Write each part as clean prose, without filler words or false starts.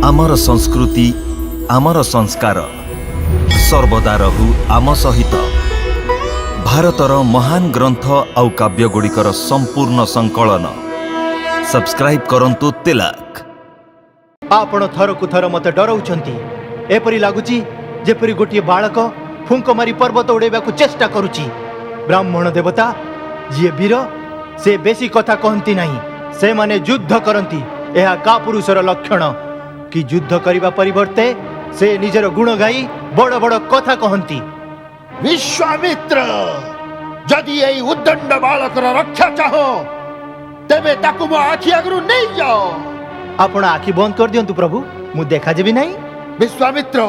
आमर संस्कृति आमर संस्कार सर्वदा रहु आम सहित। भारतर महान ग्रंथ आउ काव्यगुड़िकर संपूर्ण संकलन सब्सक्राइब करंतु तिलक। आपण थरकु थर मते डराउछंती। एपरि लागुची जेपरि गोटिए बालक फुंक मारी पर्वत उड़ेबाकू चेष्टा करुची। ब्राह्मण देवता जी वीर से बेसी कथा कहती नहीं, से माने युद्ध करती। यह का पुरुषर लक्षण कि युद्ध करिबा परिवर्ते से निजर गुण गाई बड़ बड़ कथा कहती। विश्वामित्र, जदि एई उद्दंड बालकर रक्षा चाहो तेबे ताकू मो आखि आगरु नहीं जाओ। आपण आखि बंद कर दियंतु प्रभु, मु देखा जेबी नहीं। विश्वामित्र,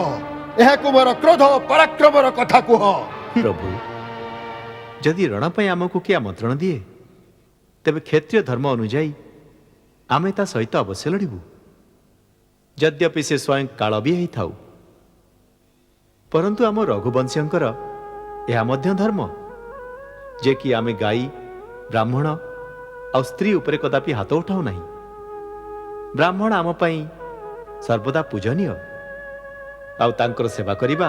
यह कुमार क्रोध पराक्रमर कथा कुह। प्रभु, जदि रण पे आमको किए आमंत्रण दिए तेबे क्षेत्रीय धर्म अनुजाई आमे ता सहित अवश्य लड़बू। यद्यपि से स्वयं काल भी होई थाउ, परंतु आम रघुवंशीयंकर यह मध्य धर्म जे कि आमे गाई ब्राह्मण और स्त्री उपरे कदापि हाथ उठाऊ नहीं। ब्राह्मण आम पई सर्वदा पूजनीय आउ तांकर सेवा करिबा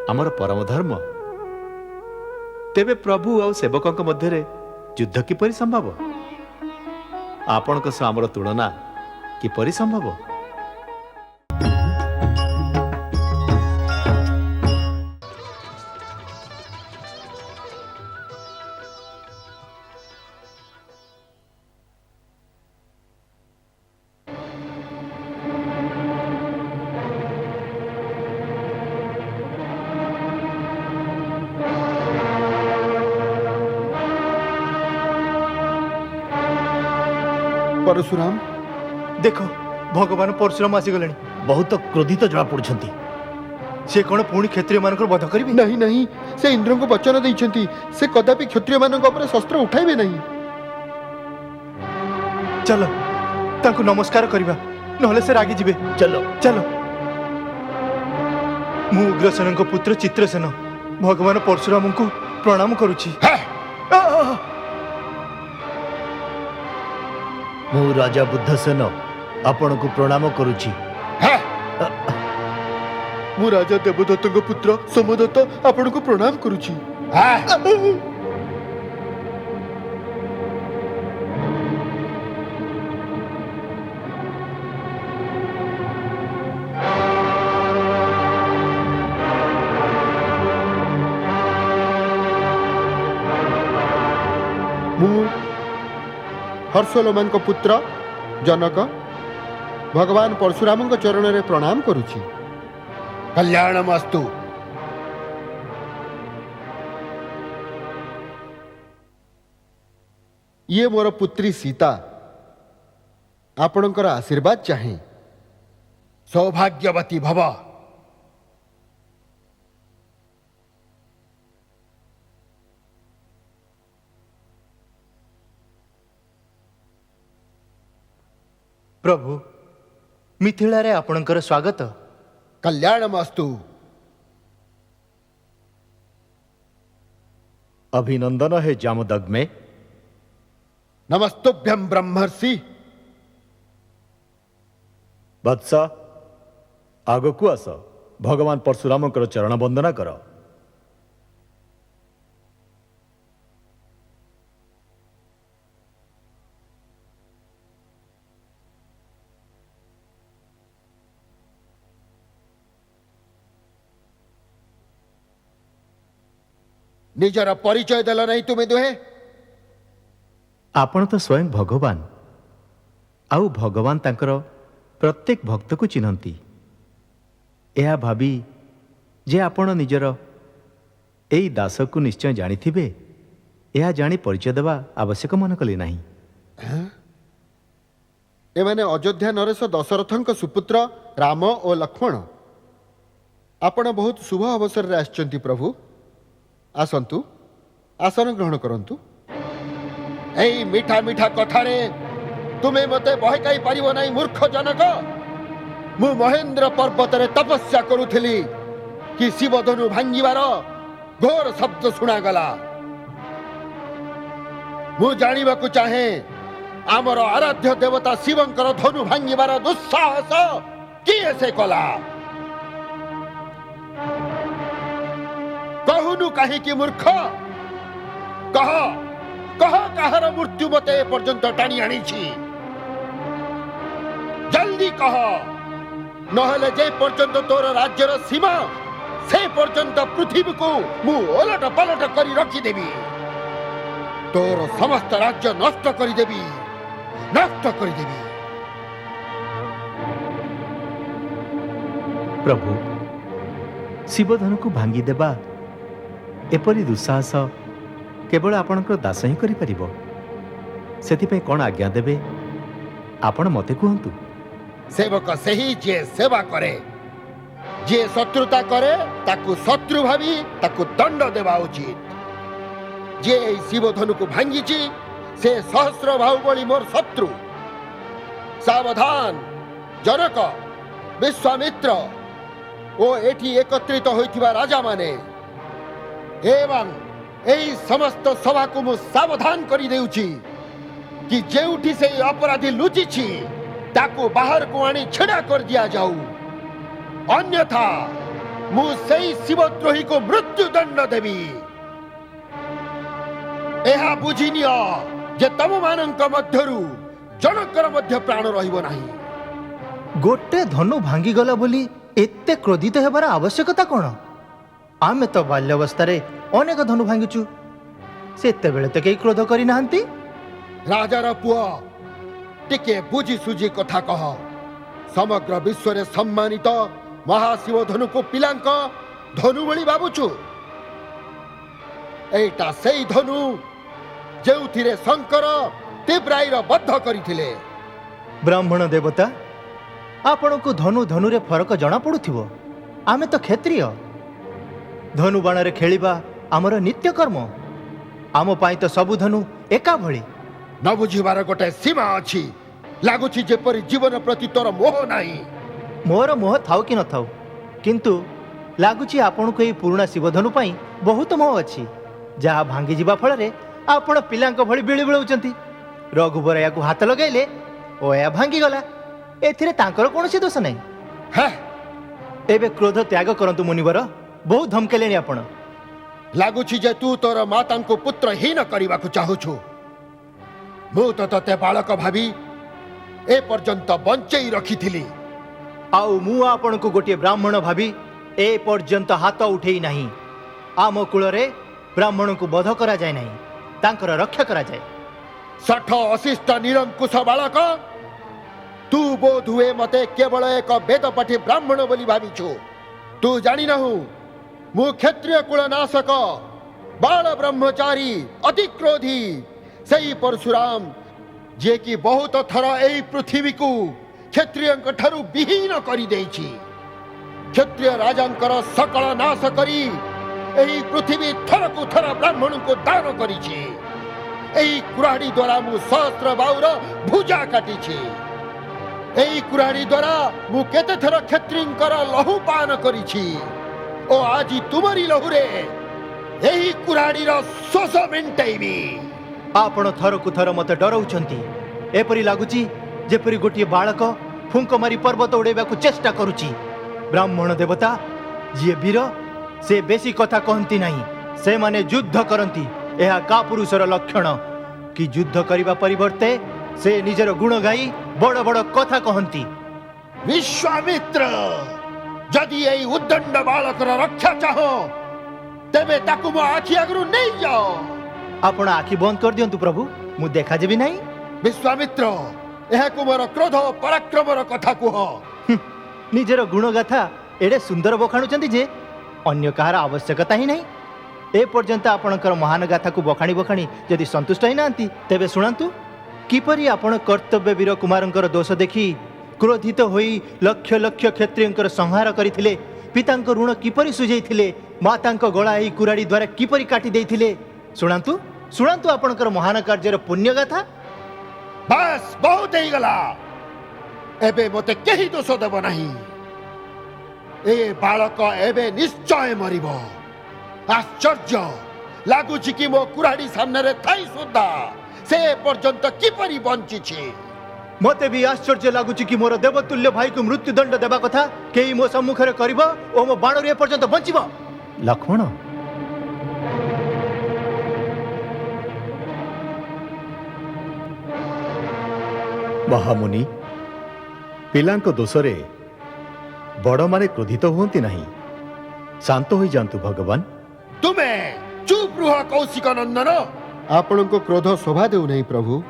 आमर परम धर्म। तेबे प्रभु और सेवकों मध्य युद्ध किपरि संभव? आपणक सह आमर तुलना किपरि संभव? परशुराम, देखो भगवान परशुराम आसीगले। बहुत क्रोधित जड़ा पड़ुछंती। से कौन पुणी क्षत्रिय मानकर वध करिवे? नहीं नहीं, से इंद्र को वचन देइछंती से कदापि क्षत्रिय मानक ऊपर शस्त्र उठाइबे नहीं। चलो तांको नमस्कार करिबा, नहले से रागी जिबे। चलो चलो। मु उग्रसेन को पुत्र चित्रसेन भगवान परशुराम को प्रणाम करुछि। मु राजा बुद्धसेन आपण को प्रणाम करुछि। मु राजा देवदत्त को पुत्र सोमदत्त आपण को प्रणाम करुछि। मु हर्षलोमान को पुत्र जनक भगवान परशुराम को चरण रे प्रणाम करुछि। कल्याणमस्तु। ये मोर पुत्री सीता आपणकर आशीर्वाद चाहे। सौभाग्यवती भव। प्रभु, मिथिला रे आपणकर स्वागत। कल्याणमस्तु। अभिनंदन है जामदग्मे। नमस्तुभ्यं ब्रह्मर्षि। वत्स, आगकू आस, भगवान परशुराम चरण वंदना कर। निजर परिचय देल नहीं तुम्हें दुहे। आपण तो स्वयं भगवान आउ भगवान तांकर प्रत्येक भक्त को चिन्हती। यह भावी जे आपण निजर एई दास को निश्चय जानिथिबे, यह जानी परिचय देवा आवश्यक मन कले नहीं। एमाने अयोध्या नरेश दशरथंक सुपुत्र राम और लक्ष्मण। आपण बहुत शुभ अवसर रे आछंती प्रभु। आसंतु, आसन ग्रहण करंतु। एई मीठा मीठा कथारे तुम्हें मते बहकाई पारिबो नहीं मूर्ख जनक। मु महेंद्र पर्वत रे तपस्या करुथिली कि शिवधनु भांगिबार घोर शब्द सुनागला। मु जानिबाकू चाहे आमर आराध्य देवता शिवंकर धनु भांगिबार दुस्साहस किए से कला कहूनु कहीं मूर्ख कह कह कहार मृत्यु मते पर्यंत टाणी आनी जल्दी कह नहले जे पर्यंत तोर राज्यर सीमा से पर्यंत पृथ्वी को मु ओलट पलट करी रखिदेवी तोर समस्त राज्य नष्ट करिदेवी नष्ट करिदेवी। प्रभु शिवधनु को भांगी देबा एपरी दुस्साहस केवल आपणकर दास ही करि परिबो सेति कौन आज्ञा देबे आपण मते कहंतु। सेवक सही जे सेवा करे जे शत्रुता करे ताकू शत्रु भावी ताकू दंड देवा उचित जे शिवधनु को भांगी से सहस्र बाहुबली मोर शत्रु। सावधान जनक विश्वामित्र ओ एठी एकत्रित होइथिबा राजा माने एवं एई समस्त सभा को मु सावधान करी देउची कि जेउठी से अपराधी लुचि छी ताकू बाहर को आनी छेड़ा कर दिया जाऊ अन्यथा मु सेई शिवद्रोही को मृत्यु दंड देवी। एहा बुझिनियो जे तम मानक मध्यरु जनकर मध्य प्राण रहिबो नाही। गोटे धनु भांगी गला बोली एते क्रोधित हेबार आवश्यकता कोन? आमे तो बाल्यावस्थारे अनेक धनु भांगिचु सेते बेले तो केही क्रोध करि नाहंती। राजार पुआ टिके बुझी सुझी कथा कह समग्र विश्व रे सम्मानित महाशिव धनु को पिलांक धनु बळी बाबुचु एटा सेई धनु जेउथिरे शंकर तीव्राईर बद्ध करिथिले। ब्राह्मण देवता आपण को धनु धनु रे फरक जना पडुथिबो आमे तो क्षत्रिय धनु बाण रे खेलिबा हमर नित्य कर्म आम पाई तो सबु धनु एका भଳି। न बुझिबार गोटे सीमा अछि लागुछि जेपरि जीवन प्रति तोर मोह नाही। मोर मोह थाउ कि न थाउ किंतु लागुछि आपण को एई पुराना शिवधनु पाई बहुत मोह अछि जहा भांगी जिबा फल रे आपण पिलांक भଳି बिळी बिळौचंती। रघुबर याकू हाथ लगाइले ओ या भांगी गला एथिरे तांकर कोनोसी दोष नाही। हे एबे क्रोध त्याग करंतु मुनिवर बहुत धमकेलेनी आपण। लागुछि जे तू तोर मातांको पुत्र हीन करिबाकू चाहुछु मु तो तते बालक भाभी ए पर्यंत बंचई रखिथिली आउ मु आपण को गोटे ब्राह्मण भाभी ए पर्यंत हाथ उठेई नाही। आम कुल रे ब्राह्मण को बध करा जाय नाही तांकर रक्षा करा जाय। सठ अशिष्ट निरंकुश बालक तू बोध हुए मते केवल एक वेदपाठी ब्राह्मण बोली भाविछु तू जानी नहु मु क्षत्रिय कुल नाशक बाल ब्रह्मचारी अति क्रोधी सही परशुराम जे कि बहुत थर एई पृथ्वी को क्षत्रियंक ठारू विहीन करी देछि क्षत्रिय राजांकर सकल नाश करी एई पृथ्वी थर को थर ब्राह्मण को दान करिछि एई कुराड़ी द्वारा मु सहस्र बाहुर भुजा काटिछि एई कुराड़ी द्वारा मु केते थर क्षत्रियंकर लहु पान करिछि ओ आजि तुमरी लहुरे एई कुराड़ी रो शोष मेंटेइबी। आपण थर को थर मते डराउछंती एपरि लागुची जेपरि गोटे बालक फुंक मारी पर्वत उड़ेबा को चेष्टा करूची। ब्राह्मण देवता जी वीर से बेसी कथा कहंती नाही से माने युद्ध करंती एहा का पुरुषर लक्षण कि युद्ध करिबा परिवर्ते से निजर गुण गाई बड़ बड़ कथा कहंती। विश्वामित्र जदि एई उद्दंड बालकर रक्षा चाहो तेबे ताकू मो आखि आगरु नै जाओ। आपण आखि बंद कर दियंतु प्रभु मु देखा जेबी नाही। विश्वामित्र एहा को मोर क्रोध पराक्रमर कथा कुह निजर गुण गाथा एडे सुंदर बखाणुचंती जे अन्य कहार आवश्यकता ही नहीं। ए पर्यंत आपणकर महान गाथा को बखाणी बखाणी यदि संतुष्ट ही नांती तेबे सुनांतु किपरि आपण कर्तव्य वीर कुमारंकर दोष देखि क्रोधित होई लक्ष लक्ष क्षत्रियंकर संहार करिथिले पितांक ऋण किपरि सुझेइथिले मातांक गळा एई कुराड़ी द्वारा किपरि काटी देइथिले सुनांतु सुनांतु आपणकर महान कार्यर पुण्य गाथा। बस बहुत ही गला एबे मते केही दोष देब नाही ए बालक एबे निश्चय मरिबो। आश्चर्य लागुछि कि मो कुराड़ी सामने रे थाई सुद्धा से पर्यंत किपरि बंचिछि मते भी आश्चर्य लगुच कि मोर देवतुल्य भाई को मृत्युदंड देवा कथा केही मो सम्मुखरे करिब ओ मो बाणरे ए पर्यंत बंचिब। लक्ष्मण, महामुनि, पिलांको दोषरे बड़ माने क्रोधित हुअंती नहीं। शांत हो जातु भगवान। तुमे चुप रुह कौशिक नंदन। आपण को क्रोध शोभा देउ नहीं प्रभु।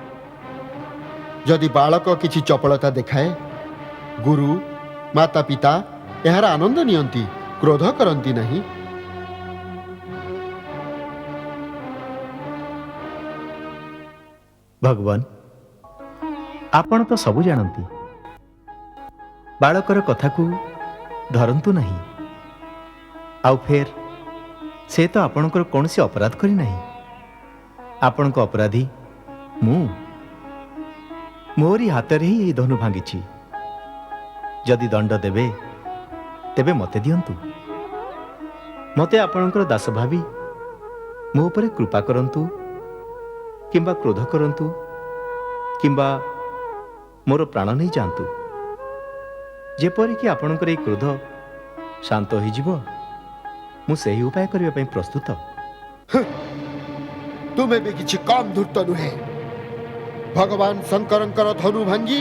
जदि बालक किछि चपलता देखाए, गुरु माता पिता एहार आनंद नियंती, क्रोध करंती नहीं। भगवान, आपण तो सबु जानती। बालकर कथा को धरंतु नहीं। आउ फेर से तो आपणकर कौन से अपराध करी नहीं। आपण को अपराधी मु मोरी हाथ ही ये धनु भांगी। जदि दंड देवे तेबे मते दियंतु। मते आपणकर दास भावी मो उपरे कृपा करंतु, किंबा क्रोध करंतु, किंबा मोर प्राण नहीं जातु। जेपरि कि आपणकर ए क्रोध शांत हो जीवो, मु सही उपाय करबा पई प्रस्तुत। तुमे भी किछि कम धूर्त नुहे। भगवान शंकरंकर धनु भांगी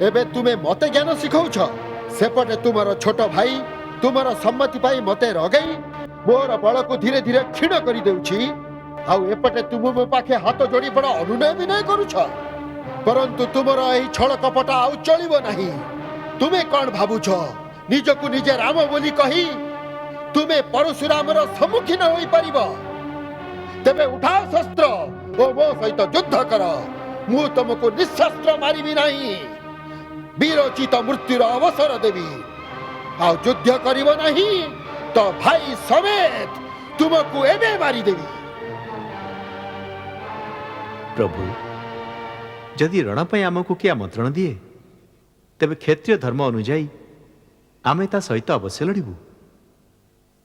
एबे तुमे मते ज्ञान सिखौछ। सेपटे तुमर छोट भाई तुमर सम्मति पाई मते रगई मोर बल को धीरे धीरे क्षीण करी देउछि। आउ एपटे तुम मो पाखे हाथ जोड़ी बड़ अनुनय विनय करूछ। परंतु तुमर एही छल कपट आउ चलिबो नाही। तुमे कोन भाबुछ निजकु निजे राम बोली कही तुमे परशुरामर सम्मुखीन होई परिबो? तेबे उठाओ शस्त्र ओ मो सहित युद्ध कर। मु तुमको निशस्त्र मारिबी नाही। वीरोचित मृत्युर अवसर देवी। आउ युद्ध करिबो नाही तो भाई समेत तुमको एबे मारी देवी। प्रभु, जदि रण पर आमको किए आमंत्रण दिए तेबे क्षेत्रीय धर्म अनुजाई आमे ता सहित अवश्य लड़बू।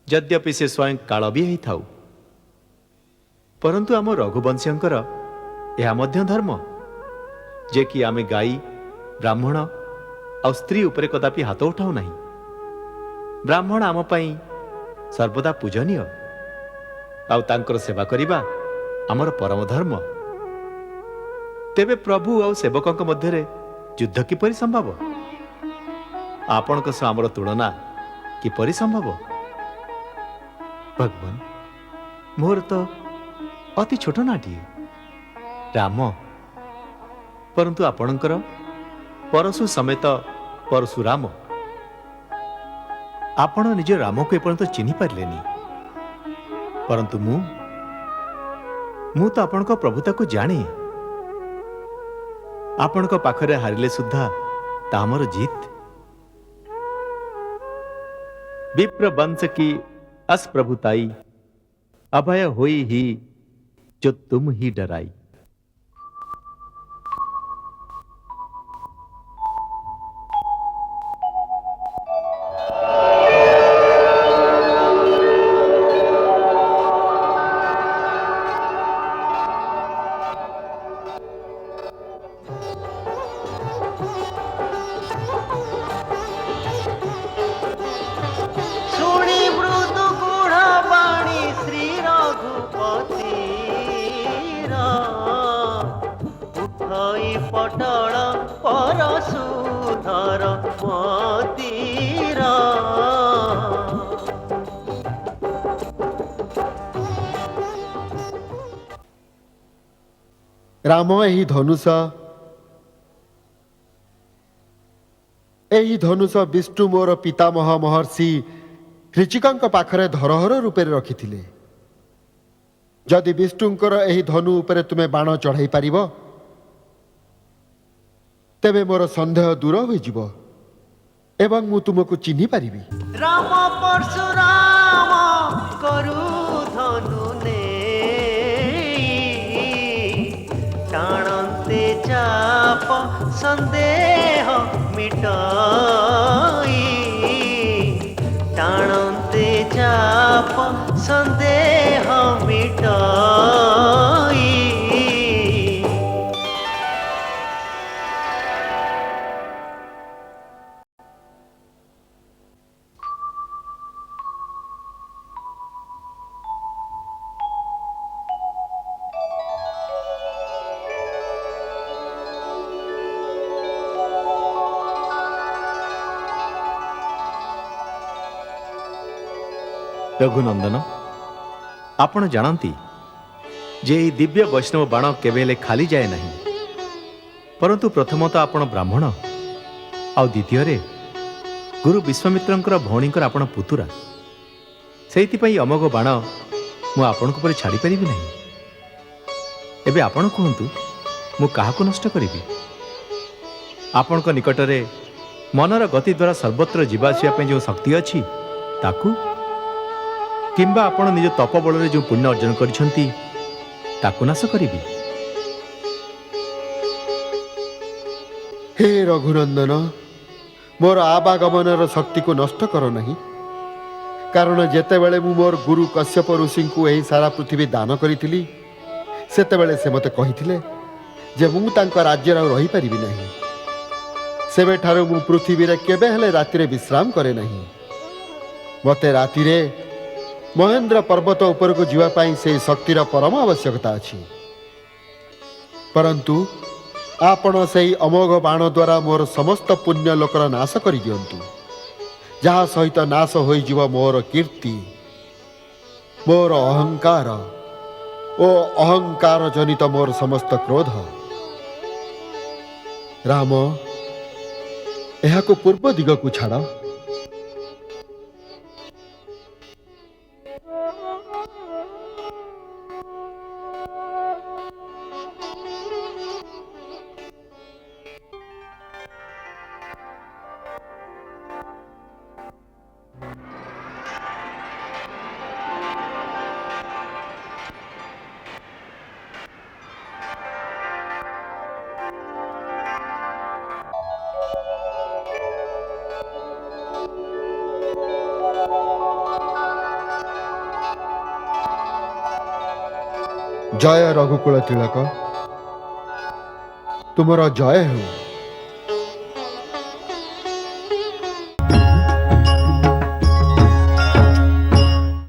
यद्यपि से स्वयं काल भी ही थाउ, परंतु आम रघुवंशीयंकर यह मध्य धर्म जे कि आमे गाई ब्राह्मण आ स्त्री उपरे कदापि हाथ उठाऊ नहीं। ब्राह्मण आम पई सर्वदा पूजनीय, आउ तांकर सेवा करिबा आमर परम धर्म। तेबे प्रभु आउ सेवकंक मध्यरे युद्ध किपरि संभव? आपणक सह आमर तुलना किपरि संभव? भगवान, मोर तो अति छोट नाटिए राम, परंतु आपणकर परशु समेत परशुराम। आपण निज राम को एपर्यंत चिन्हि पारलेनी, परंतु मु तो आपणक प्रभुता को जाने। आपणक पाखरे हारिले सुद्धा तामर जीत। विप्र वंश की अस्प्रभुताई अभय होई ही जो तुम ही डराई। पटल परशुधर मतीर। राम एही धनुष विष्णु मोर पितामह महर्षि ऋचिकंक पाखरे धरोहर रूपे रखिथिले। जदि विष्णुंकर एही धनु उपरे तुमे बाण चढ़ाई पारिबो तेबे मोर संदेह दूर हो जिवो एवं मु तुमको चिन्हि पारिबी। राम परशुराम करु धनु ने टाणते चाप संदेह मिटाई। टाणते चाप संदेह मिटाई। ରଘୁନନ୍ଦନ, ଆପଣ ଜାଣନ୍ତି ଯେ ଏହି ଦିବ୍ୟ ବୈଷ୍ଣବ ବାଣ କେବେ ହେଲେ ଖାଲି ଯାଏ ନାହିଁ। ପରନ୍ତୁ ପ୍ରଥମତଃ ଆପଣ ବ୍ରାହ୍ମଣ, ଆଉ ଦ୍ୱିତୀୟରେ ଗୁରୁ ବିଶ୍ୱାମିତ୍ରଙ୍କର ଭଉଣୀଙ୍କର ଆପଣ ପୁତୁରା। ସେଇଥିପାଇଁ ଅମୋଘ ବାଣ ମୁଁ ଆପଣଙ୍କ ଉପରେ ଛାଡ଼ିପାରିବି ନାହିଁ। ଏବେ ଆପଣ କୁହନ୍ତୁ, ମୁଁ କାହାକୁ ନଷ୍ଟ କରିବି? ଆପଣଙ୍କ ନିକଟରେ ମନର ଗତି ଦ୍ୱାରା ସର୍ବତ୍ର ଯିବା ଆସିବା ପାଇଁ ଯେଉଁ ଶକ୍ତି ଅଛି ତାକୁ, କିମ୍ବା ଆପଣ ନିଜ ତପ ବଳରେ ଯେଉଁ ପୁଣ୍ୟ ଅର୍ଜନ କରିଛନ୍ତି ତାକୁ ନାଶ କରିବି? ହେ ରଘୁନନ୍ଦନ, ମୋର ଆବାଗମନର ଶକ୍ତିକୁ ନଷ୍ଟ କର ନାହିଁ। କାରଣ ଯେତେବେଳେ ମୁଁ ମୋର ଗୁରୁ କଶ୍ୟପ ଋଷିଙ୍କୁ ଏହି ସାରା ପୃଥିବୀ ଦାନ କରିଥିଲି, ସେତେବେଳେ ସେ ମୋତେ କହିଥିଲେ ଯେ ମୁଁ ତାଙ୍କ ରାଜ୍ୟରେ ଆଉ ରହିପାରିବି ନାହିଁ। ସେବେଠାରୁ ମୁଁ ପୃଥିବୀରେ କେବେ ହେଲେ ରାତିରେ ବିଶ୍ରାମ କରେ ନାହିଁ। ମୋତେ ରାତିରେ ମହେନ୍ଦ୍ର ପର୍ବତ ଉପରକୁ ଯିବା ପାଇଁ ସେହି ଶକ୍ତିର ପରମ ଆବଶ୍ୟକତା ଅଛି। ପରନ୍ତୁ ଆପଣ ସେହି ଅମୋଘ ବାଣ ଦ୍ୱାରା ମୋର ସମସ୍ତ ପୁଣ୍ୟ ଲୋକର ନାଶ କରିଦିଅନ୍ତୁ, ଯାହା ସହିତ ନାଶ ହୋଇଯିବ ମୋର କୀର୍ତ୍ତି, ମୋର ଅହଙ୍କାର ଓ ଅହଙ୍କାର ଜନିତ ମୋର ସମସ୍ତ କ୍ରୋଧ। ରାମ, ଏହାକୁ ପୂର୍ବ ଦିଗକୁ ଛାଡ଼। ଜୟ ରଘୁକୁଳ ତିଳକ, ତୁମର ଜୟ ହେଉ।